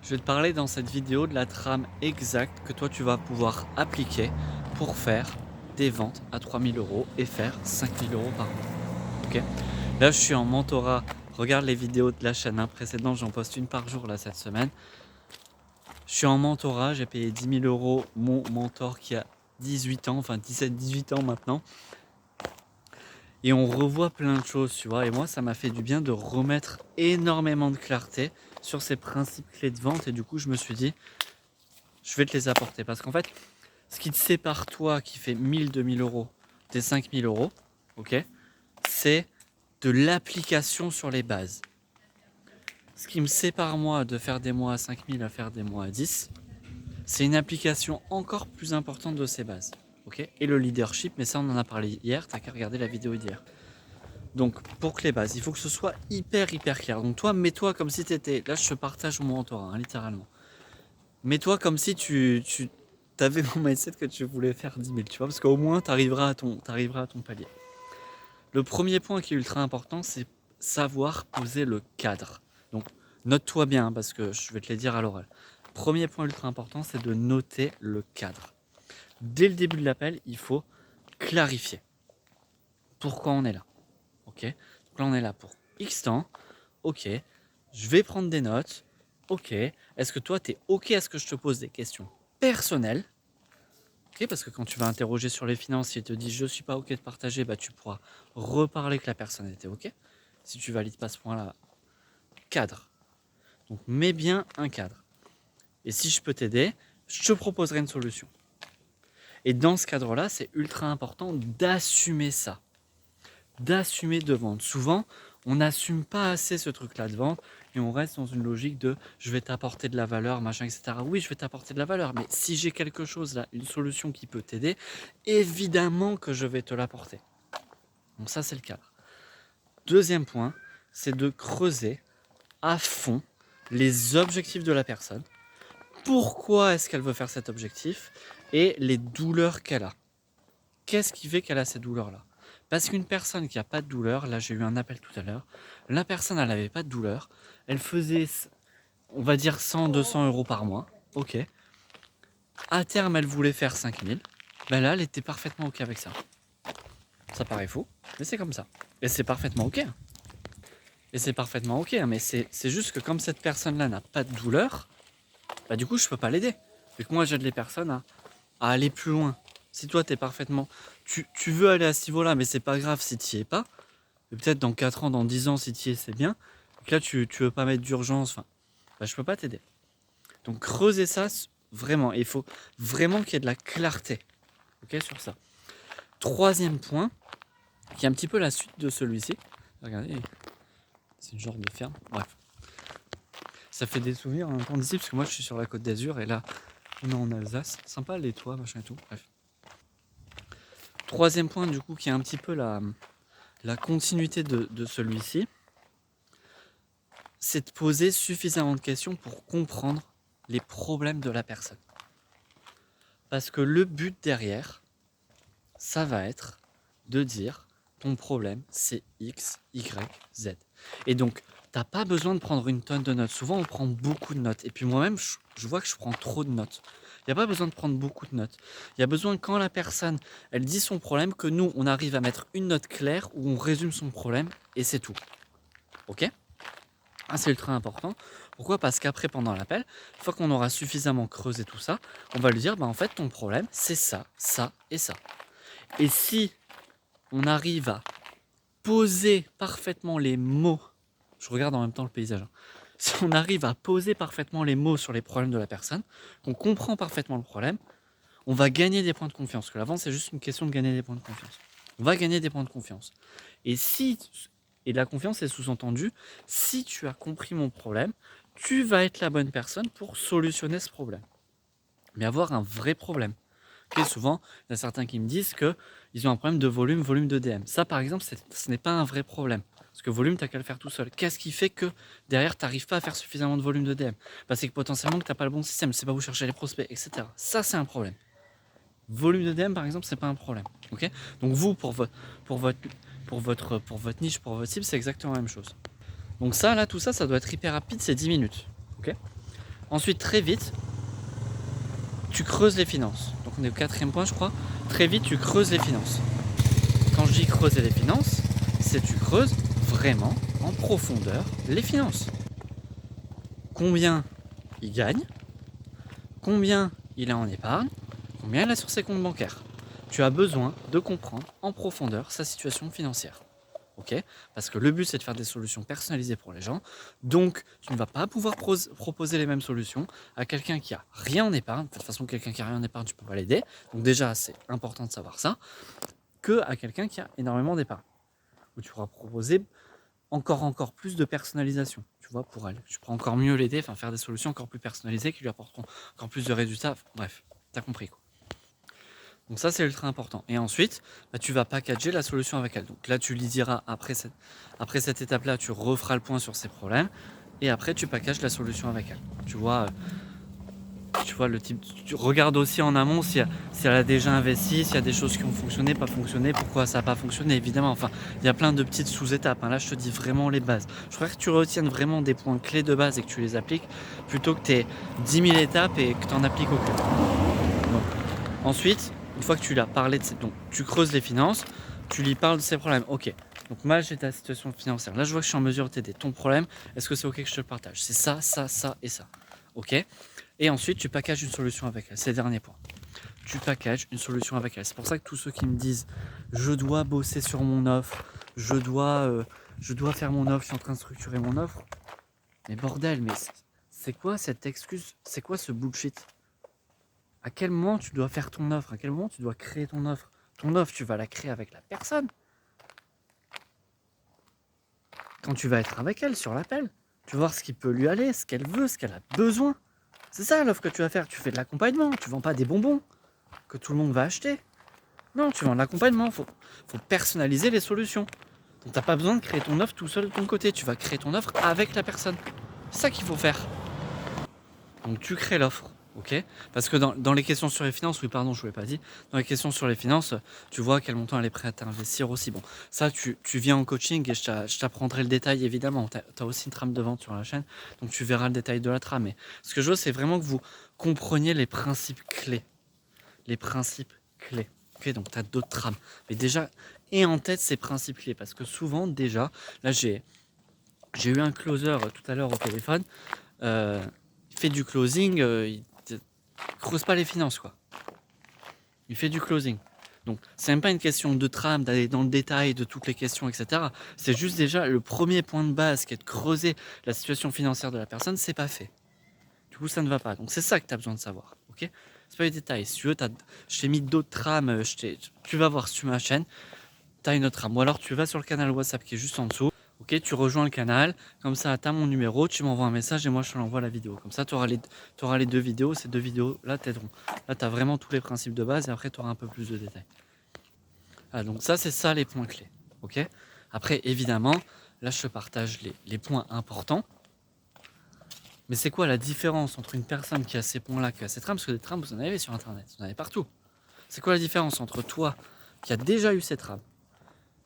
Je vais te parler dans cette vidéo de la trame exacte que toi tu vas pouvoir appliquer pour faire des ventes à 3 000 € et faire 5 000 € par mois. Ok. Là, je suis en mentorat. Regarde les vidéos de la chaîne précédente, j'en poste une par jour là cette semaine. Je suis en mentorat, j'ai payé 10 000 € mon mentor qui a 18 ans, enfin 17-18 ans maintenant. Et on revoit plein de choses, tu vois. Et moi, ça m'a fait du bien de remettre énormément de clarté sur ces principes clés de vente. Et du coup, je me suis dit, je vais te les apporter. Parce qu'en fait, ce qui te sépare toi qui fait 1000-2000 € des 5000 €, ok, c'est de l'application sur les bases. Ce qui me sépare moi de faire des mois à 5000 à faire des mois à 10, c'est une application encore plus importante de ces bases. Ok, et le leadership, mais ça on en a parlé hier, t'as qu'à regarder la vidéo d'hier. Donc pour que les bases, il faut que ce soit hyper clair. Donc toi, mets-toi comme si tu étais, là je te partage mon mentorat, littéralement. Mets-toi comme si tu avais mon mindset que tu voulais faire 10 000, tu vois, parce qu'au moins tu arriveras à ton palier. Le premier point qui est ultra important, c'est savoir poser le cadre. Donc note-toi bien, parce que je vais te les dire à l'oral. Premier point ultra important, c'est de noter le cadre. Dès le début de l'appel, il faut clarifier pourquoi on est là. Ok. Donc là, on est là pour X temps. Ok. Je vais prendre des notes. Ok. Est-ce que toi, tu es ok à ce que je te pose des questions personnelles? Ok, parce que quand tu vas interroger sur les finances, s'il te dit je suis pas ok de partager, bah tu pourras reparler que la personne était ok. Si tu valides pas ce point-là, cadre. Donc mets bien un cadre. Et si je peux t'aider, je te proposerai une solution. Et dans ce cadre-là, c'est ultra important d'assumer ça. D'assumer de vendre. Souvent, on n'assume pas assez ce truc-là de vente et on reste dans une logique de je vais t'apporter de la valeur, machin, etc. Oui, je vais t'apporter de la valeur, mais si j'ai quelque chose là, une solution qui peut t'aider, évidemment que je vais te l'apporter. Donc ça, c'est le cadre. Deuxième point, c'est de creuser à fond les objectifs de la personne. Pourquoi est-ce qu'elle veut faire cet objectif et les douleurs qu'elle a. Qu'est-ce qui fait qu'elle a ces douleurs-là? Parce qu'une personne qui n'a pas de douleur, là j'ai eu un appel tout à l'heure, la personne elle n'avait pas de douleur, elle faisait, on va dire 100-200 € par mois, ok. À terme elle voulait faire 5000, ben là elle était parfaitement ok avec ça. Ça paraît faux, mais c'est comme ça. Et c'est parfaitement ok. Et c'est parfaitement ok, mais c'est juste que comme cette personne-là n'a pas de douleur, bah du coup je peux pas l'aider. Vu que moi j'aide les personnes à aller plus loin. Si toi t'es parfaitement, tu veux aller à ce niveau-là, mais c'est pas grave si tu y es pas. Et peut-être dans 4 ans, dans 10 ans, si tu y es, c'est bien. Donc là, tu veux pas mettre d'urgence, enfin, bah, je peux pas t'aider. Donc creuser ça vraiment. Il faut vraiment qu'il y ait de la clarté, ok, sur ça. Troisième point, qui est un petit peu la suite de celui-ci. Regardez, c'est une genre de ferme. Bref, ça fait des souvenirs en même temps d'ici, parce que moi, je suis sur la Côte d'Azur et là, on est en Alsace. Sympa les toits, machin et tout. Bref. Troisième point, du coup, qui est un petit peu la continuité de celui-ci, c'est de poser suffisamment de questions pour comprendre les problèmes de la personne. Parce que le but derrière, ça va être de dire ton problème c'est X, Y, Z. Et donc, t'as pas besoin de prendre une tonne de notes. Souvent, on prend beaucoup de notes. Et puis moi-même, je vois que je prends trop de notes. Il n'y a pas besoin de prendre beaucoup de notes. Il y a besoin, quand la personne, elle dit son problème, que nous, on arrive à mettre une note claire où on résume son problème et c'est tout. Ok ? Ah, c'est ultra important. Pourquoi? Parce qu'après, pendant l'appel, une fois qu'on aura suffisamment creusé tout ça, on va lui dire, bah en fait, ton problème, c'est ça, ça et ça. Et si on arrive à poser parfaitement les mots, je regarde en même temps le paysage, hein. Si on arrive à poser parfaitement les mots sur les problèmes de la personne, qu'on comprend parfaitement le problème, on va gagner des points de confiance. Parce que l'avant, c'est juste une question de gagner des points de confiance. On va gagner des points de confiance. Et la confiance est sous-entendue, si tu as compris mon problème, tu vas être la bonne personne pour solutionner ce problème. Mais avoir un vrai problème. Et souvent, il y a certains qui me disent qu'ils ont un problème de volume de DM. Ça, par exemple, ce n'est pas un vrai problème. Parce que volume, tu n'as qu'à le faire tout seul. Qu'est-ce qui fait que derrière, tu n'arrives pas à faire suffisamment de volume de DM? C'est que potentiellement, tu n'as pas le bon système, tu ne sais pas où chercher les prospects, etc. Ça, c'est un problème. Volume de DM, par exemple, c'est pas un problème. Okay, donc vous, pour votre niche, pour votre cible, c'est exactement la même chose. Donc ça, là, tout ça, ça doit être hyper rapide, c'est 10 minutes. Okay, Ensuite, très vite, tu creuses les finances. Donc on est au 4e point, je crois. Très vite, tu creuses les finances. Quand je dis creuser les finances, c'est tu creuses vraiment en profondeur les finances. Combien il gagne, combien il a en épargne, combien il a sur ses comptes bancaires. Tu as besoin de comprendre en profondeur sa situation financière. Ok ? Parce que le but, c'est de faire des solutions personnalisées pour les gens. Donc, tu ne vas pas pouvoir proposer les mêmes solutions à quelqu'un qui a rien en épargne. De toute façon, quelqu'un qui a rien en épargne, tu ne peux pas l'aider. Donc déjà, c'est important de savoir ça. Que à quelqu'un qui a énormément d'épargne. Où tu pourras proposer encore plus de personnalisation, tu vois, pour elle. Tu pourras encore mieux l'aider, faire des solutions encore plus personnalisées qui lui apporteront encore plus de résultats. Bref, t'as compris quoi. Donc ça, c'est ultra important. Et ensuite, tu vas packager la solution avec elle. Donc là, tu lui diras, après cette étape-là, tu referas le point sur ses problèmes. Et après, tu packages la solution avec elle. Tu vois le type. Tu regardes aussi en amont si elle a déjà investi, s'il y a des choses qui ont fonctionné, pas fonctionné, pourquoi ça n'a pas fonctionné, évidemment. Enfin, il y a plein de petites sous-étapes. Là, je te dis vraiment les bases. Je voudrais que tu retiennes vraiment des points clés de base et que tu les appliques plutôt que tu aies 10 000 étapes et que tu n'en appliques aucune. Bon. Ensuite, une fois que tu lui as parlé de donc tu creuses les finances, tu lui parles de ses problèmes. Ok, donc moi j'ai ta situation financière. Là, je vois que je suis en mesure de t'aider. Ton problème, est-ce que c'est ok que je te le partage? C'est ça, ça, ça et ça. Ok. Et ensuite, tu packages une solution avec elle. C'est le dernier point. Tu packages une solution avec elle. C'est pour ça que tous ceux qui me disent je dois bosser sur mon offre, je dois faire mon offre, je suis en train de structurer mon offre. Mais bordel, mais c'est quoi cette excuse? C'est quoi ce bullshit? À quel moment tu dois faire ton offre? À quel moment tu dois créer ton offre? Ton offre, tu vas la créer avec la personne. Quand tu vas être avec elle sur l'appel, tu vas voir ce qui peut lui aller, ce qu'elle veut, ce qu'elle a besoin. C'est ça l'offre que tu vas faire. Tu fais de l'accompagnement. Tu vends pas des bonbons que tout le monde va acheter. Non, tu vends de l'accompagnement. Faut personnaliser les solutions. Donc t'as pas besoin de créer ton offre tout seul de ton côté. Tu vas créer ton offre avec la personne. C'est ça qu'il faut faire. Donc tu crées l'offre. Ok, parce que dans les questions sur les finances, oui pardon, je ne vous l'ai pas dit, dans les questions sur les finances, tu vois à quel montant elle est prête à investir aussi. Bon, ça tu viens en coaching et je t'apprendrai le détail évidemment. Tu as aussi une trame de vente sur la chaîne, donc tu verras le détail de la trame. Mais ce que je veux, c'est vraiment que vous compreniez les principes clés. Les principes clés. Ok, donc tu as d'autres trames. Mais déjà, aie en tête ces principes clés, parce que souvent déjà, là j'ai eu un closer tout à l'heure au téléphone, il fait du closing, il creuse pas les finances quoi. Il fait du closing. Donc c'est même pas une question de trame, d'aller dans le détail de toutes les questions, etc. C'est juste déjà le premier point de base qui est de creuser la situation financière de la personne, c'est pas fait. Du coup ça ne va pas. Donc c'est ça que tu as besoin de savoir. Ok, c'est pas les détails. Si tu veux, je t'ai mis d'autres trames, tu vas voir sur ma chaîne, tu as une autre trame. Ou alors tu vas sur le canal WhatsApp qui est juste en dessous. Ok, tu rejoins le canal, comme ça tu as mon numéro, tu m'envoies un message et moi je te l'envoie la vidéo. Comme ça tu auras les deux vidéos, ces deux vidéos là t'aideront. Là tu as vraiment tous les principes de base et après tu auras un peu plus de détails. Donc ça c'est ça les points clés. Ok. Après évidemment, là je te partage les points importants. Mais c'est quoi la différence entre une personne qui a ces points là, qui a ces trames? Parce que des trames vous en avez sur internet, vous en avez partout. C'est quoi la différence entre toi qui a déjà eu ces trames,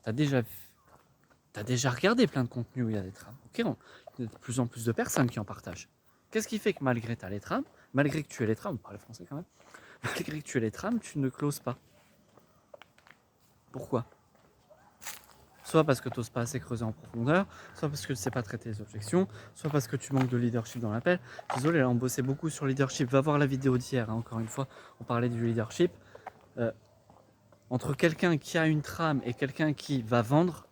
t'as déjà regardé plein de contenus où il y a des trames. Ok, il y a de plus en plus de personnes qui en partagent. Qu'est-ce qui fait que malgré tu as les trames, malgré que tu aies les trames, vous parlez français quand même, malgré que tu aies les trames, tu ne closes pas? Pourquoi? Soit parce que tu n'oses pas assez creuser en profondeur, soit parce que tu ne sais pas traiter les objections, soit parce que tu manques de leadership dans l'appel. Désolé, là on bossait beaucoup sur le leadership. Va voir la vidéo d'hier, encore une fois, on parlait du leadership. Entre quelqu'un qui a une trame et quelqu'un qui va vendre,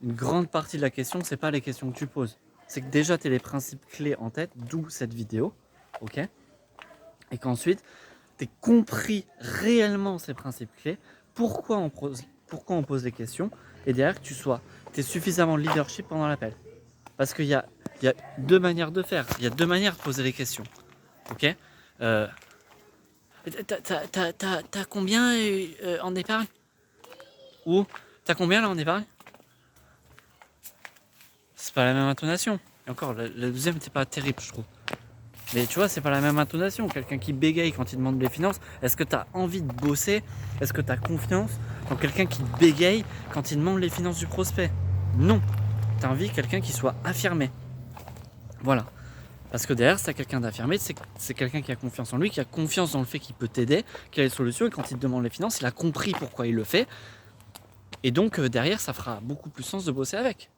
une grande partie de la question, c'est pas les questions que tu poses. C'est que déjà, tu as les principes clés en tête, d'où cette vidéo, ok? Et qu'ensuite, tu as compris réellement ces principes clés, pourquoi on pose les questions, et derrière que tu es suffisamment de leadership pendant l'appel. Parce qu'il y a deux manières de faire, il y a deux manières de poser les questions, ok? T'as combien en épargne? Ou t'as combien là en épargne? C'est pas la même intonation. Et encore, la deuxième n'était pas terrible, je trouve. Mais tu vois, c'est pas la même intonation. Quelqu'un qui bégaye quand il demande les finances, est-ce que tu as envie de bosser? Est-ce que tu as confiance dans quelqu'un qui bégaye quand il demande les finances du prospect? Non. Tu as envie de quelqu'un qui soit affirmé. Voilà. Parce que derrière, c'est quelqu'un d'affirmé, c'est quelqu'un qui a confiance en lui, qui a confiance dans le fait qu'il peut t'aider, qu'il a les solutions, et quand il te demande les finances, il a compris pourquoi il le fait. Et donc derrière, ça fera beaucoup plus sens de bosser avec.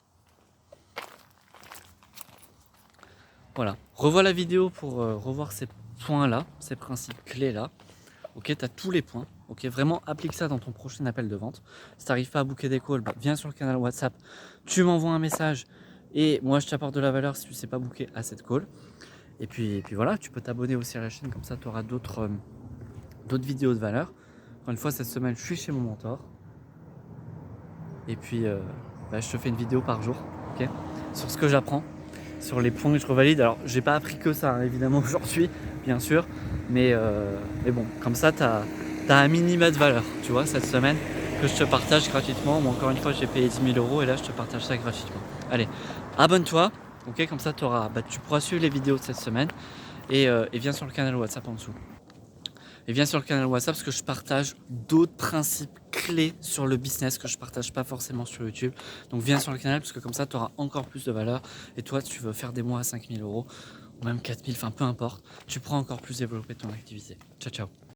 Voilà. Revois la vidéo pour revoir ces points-là, ces principes clés-là. Ok, tu as tous les points. Ok, vraiment applique ça dans ton prochain appel de vente. Si tu n'arrives pas à booker des calls, bah, viens sur le canal WhatsApp, tu m'envoies un message et moi je t'apporte de la valeur si tu ne sais pas booker à cette call. Et puis voilà, tu peux t'abonner aussi à la chaîne, comme ça tu auras d'autres vidéos de valeur. Encore une fois, cette semaine, je suis chez mon mentor. Et puis, je te fais une vidéo par jour, ok, sur ce que j'apprends, sur les points que je revalide. Alors, j'ai pas appris que ça, hein, évidemment, aujourd'hui, bien sûr. Mais bon, comme ça, tu as un minima de valeur, tu vois, cette semaine, que je te partage gratuitement. Moi, encore une fois, j'ai payé 10 000 € et là, je te partage ça gratuitement. Allez, abonne-toi, ok, comme ça, tu pourras suivre les vidéos de cette semaine. Et viens sur le canal WhatsApp en dessous. Et viens sur le canal WhatsApp parce que je partage d'autres principes clés sur le business que je partage pas forcément sur YouTube. Donc viens sur le canal parce que comme ça tu auras encore plus de valeur. Et toi, tu veux faire des mois à 5 000 € ou même 4 000, enfin peu importe, tu pourras encore plus développer ton activité. Ciao, ciao.